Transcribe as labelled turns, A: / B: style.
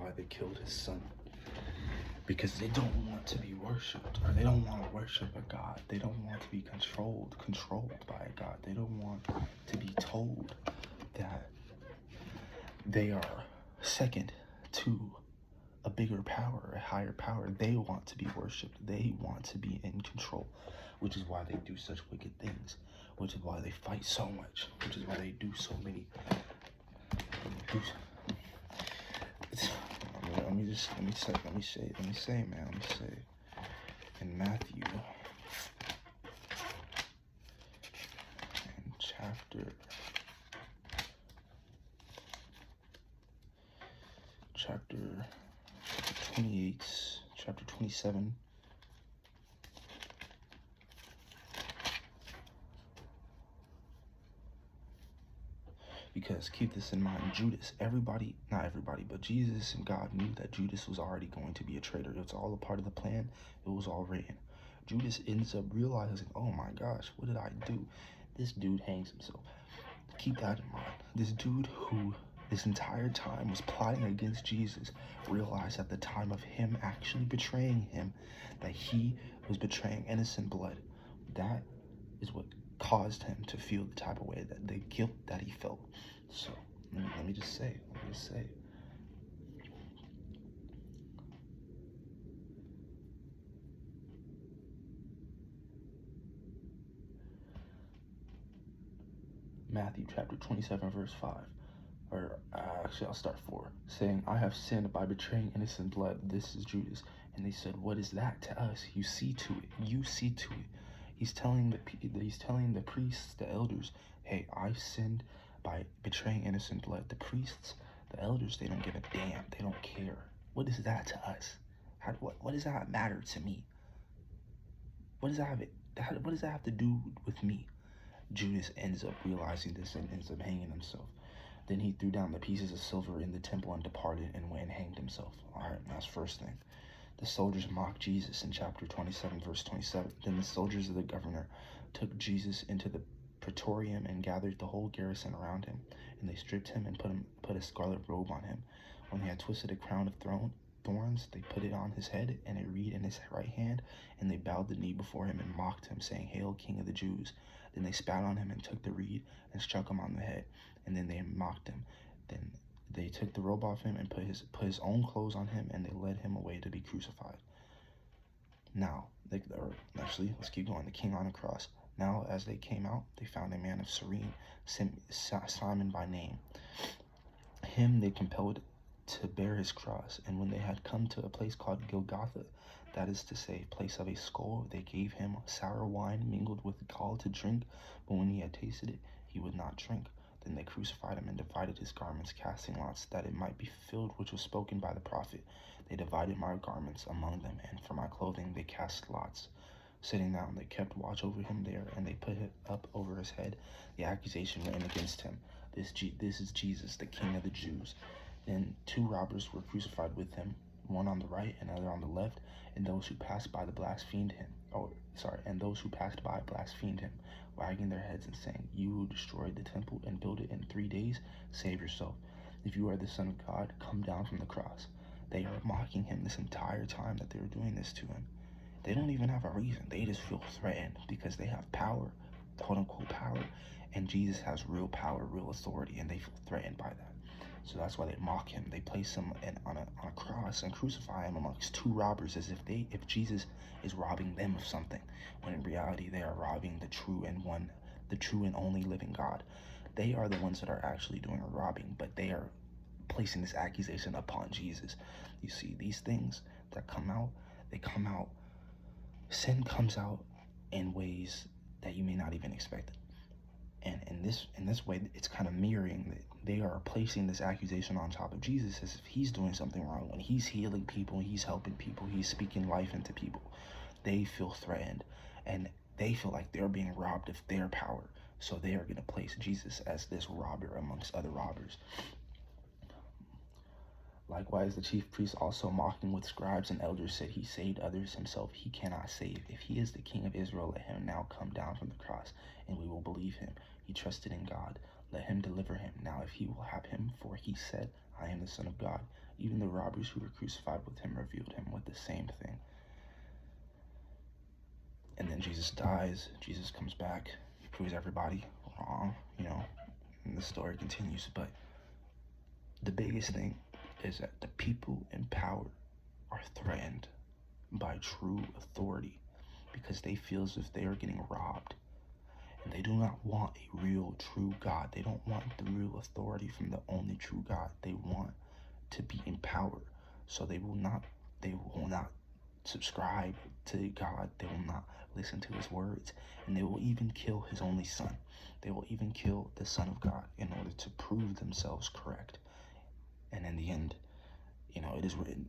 A: why they killed his son. Because they don't want to be worshipped, or they don't want to worship a God. They don't want to be controlled by a God. They don't want to be told that they are second to a bigger power, a higher power. They want to be worshipped. They want to be in control, which is why they do such wicked things, which is why they fight so much, which is why they do so many. Let me say in Matthew, in chapter 28, chapter 27. Because keep this in mind, Judas, not everybody, but Jesus and God knew that Judas was already going to be a traitor. It was all a part of the plan. It was all written. Judas ends up realizing, oh my gosh, what did I do? This dude hangs himself. Keep that in mind. This dude who this entire time was plotting against Jesus realized at the time of him actually betraying him that he was betraying innocent blood. That is what caused him to feel the type of way, that the guilt that he felt. So let me just say Matthew chapter 27 verse 5, or actually I'll start 4, saying, I have sinned by betraying innocent blood. This is Judas. And they said, what is that to us? You see to it. He's telling the priests, the elders, hey, I've sinned by betraying innocent blood. The priests, the elders, they don't give a damn. They don't care. What is that to us? What does that matter to me? What does that have to do with me? Judas ends up realizing this and ends up hanging himself. Then he threw down the pieces of silver in the temple and departed and went and hanged himself. All right, that's first thing. The soldiers mocked Jesus in chapter 27, verse 27. Then the soldiers of the governor took Jesus into the praetorium and gathered the whole garrison around him. And they stripped him and put a scarlet robe on him. When they had twisted a crown of thorns, they put it on his head and a reed in his right hand. And they bowed the knee before him and mocked him, saying, Hail, King of the Jews. Then they spat on him and took the reed and struck him on the head. And then they mocked him. Then they took the robe off him and put his own clothes on him, and they led him away to be crucified. Now, let's keep going. The king on a cross. Now, as they came out, they found a man of Cyrene, Simon by name. Him they compelled to bear his cross, and when they had come to a place called Golgotha, that is to say, place of a skull, they gave him sour wine mingled with gall to drink, but when he had tasted it, he would not drink. Then they crucified him and divided his garments, casting lots, that it might be fulfilled which was spoken by the prophet. They divided my garments among them, and for my clothing they cast lots. Sitting down, they kept watch over him there, and they put it up over his head the accusation written against him. This is Jesus, the King of the Jews. Then 2 robbers were crucified with him, one on the right and another on the left, and those who passed by blasphemed him, wagging their heads and saying, You who destroyed the temple and built it in 3 days, save yourself. If you are the Son of God, come down from the cross. They are mocking him this entire time that they were doing this to him. They don't even have a reason. They just feel threatened because they have power, quote unquote power, and Jesus has real power, real authority, and they feel threatened by that. So that's why they mock him. They place him on a cross and crucify him amongst 2 robbers, as if Jesus is robbing them of something, when in reality they are robbing the true and only living God. They are the ones that are actually doing a robbing, but they are placing this accusation upon Jesus. You see, these things that come out, sin comes out in ways that you may not even expect it. And in this way, it's kind of mirroring that they are placing this accusation on top of Jesus as if he's doing something wrong. When he's healing people, he's helping people, he's speaking life into people. They feel threatened, and they feel like they're being robbed of their power. So they are going to place Jesus as this robber amongst other robbers. Likewise, the chief priests also mocking with scribes and elders said, He saved others, himself he cannot save. If he is the King of Israel, let him now come down from the cross, and we will believe him. He trusted in God. Let him deliver him. Now if he will have him, for he said, I am the Son of God. Even the robbers who were crucified with him revealed him with the same thing. And then Jesus dies. Jesus comes back. He proves everybody wrong, and the story continues. But the biggest thing is that the people in power are threatened by true authority because they feel as if they are getting robbed. And they do not want a real, true God. They don't want the real authority from the only true God. They want to be in power. So they will not subscribe to God. They will not listen to his words. And they will even kill his only son. They will even kill the Son of God in order to prove themselves correct. And in the end, it is written,